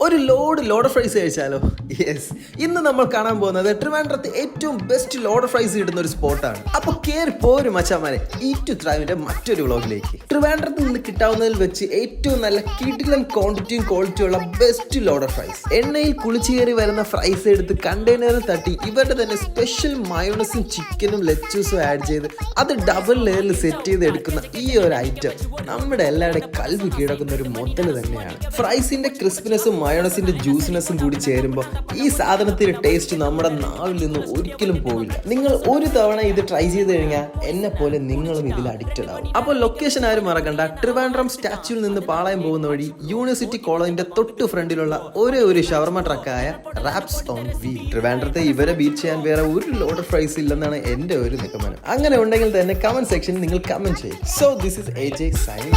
ഒരു load fries കഴിച്ചാലോ? Yes, ഇന്ന് നമ്മൾ കാണാൻ പോകുന്നത് ട്രിവാൻഡ്രത്ത് ഏറ്റവും ബെസ്റ്റ് ലോഡ് ഫ്രൈസ് കിട്ടുന്ന ഒരു സ്പോട്ടാണ്. അപ്പൊ കേറി പോരും മച്ചാമാരെ ഈറ്റ് ടു ത്രൈവിന്റെ മറ്റൊരു വ്ളോഗിലേക്ക്. ട്രിവാൻഡ്രത്ത് നിന്ന് കിട്ടാവുന്നതിൽ വെച്ച് ഏറ്റവും നല്ല കിടിലൻ ക്വാണ്ടിറ്റിയും ക്വാളിറ്റിയും ഉള്ള ബെസ്റ്റ് ലോഡ് ഫ്രൈസ്. എണ്ണയിൽ കുളിച്ചുകയറി വരുന്ന ഫ്രൈസ് എടുത്ത് കണ്ടെയ്നറിൽ തട്ടി ഇവരുടെ തന്നെ സ്പെഷ്യൽ മയോണസും ചിക്കനും ലെച്ചൂസും ആഡ് ചെയ്ത് അത് ഡബിൾ ലെയറിൽ സെറ്റ് ചെയ്ത് എടുക്കുന്ന ഈ ഒരു ഐറ്റം നമ്മുടെ എല്ലാവരുടെയും കൽവി കീഴടക്കുന്ന ഒരു മുതൽ തന്നെയാണ്. ഫ്രൈസിന്റെ ക്രിസ്പിനെസ്സും മയോണസിന്റെ ജ്യൂസിനെസ്സും കൂടി ചേരുമ്പോൾ ഈ സാധനത്തിന്റെ ടേസ്റ്റ് നമ്മുടെ നാവിൽ നിന്ന് ഒരിക്കലും പോവില്ല. നിങ്ങൾ ഒരു തവണ ഇത് ട്രൈ ചെയ്ത് കഴിഞ്ഞാൽ എന്നെ പോലെ നിങ്ങളും ഇതിൽ അഡിക്റ്റഡ് ആവും. അപ്പോൾ ലൊക്കേഷൻ ആരും മറക്കണ്ട, ട്രിവാൻഡ്രം സ്റ്റാച്യൂവിൽ നിന്ന് പാളയം പോകുന്ന വഴി യൂണിവേഴ്സിറ്റി കോളേജിന്റെ തൊട്ട് ഫ്രണ്ടിലുള്ള ഒരേ ഒരു ഷവർമ ട്രക്കായ റാപ്സ് ഓൺ വീൽ. ട്രിവാൻഡ്രത്തെ ഇവരെ ബീറ്റ് ചെയ്യാൻ വേറെ ഒരു ലോഡ് ഫ്രൈസ് ഇല്ലെന്നാണ് എന്റെ ഒരു നിഗമനം. അങ്ങനെ ഉണ്ടെങ്കിൽ തന്നെ കമന്റ് സെക്ഷനിൽ നിങ്ങൾ കമന്റ് ചെയ്യും. So this is AJ signing.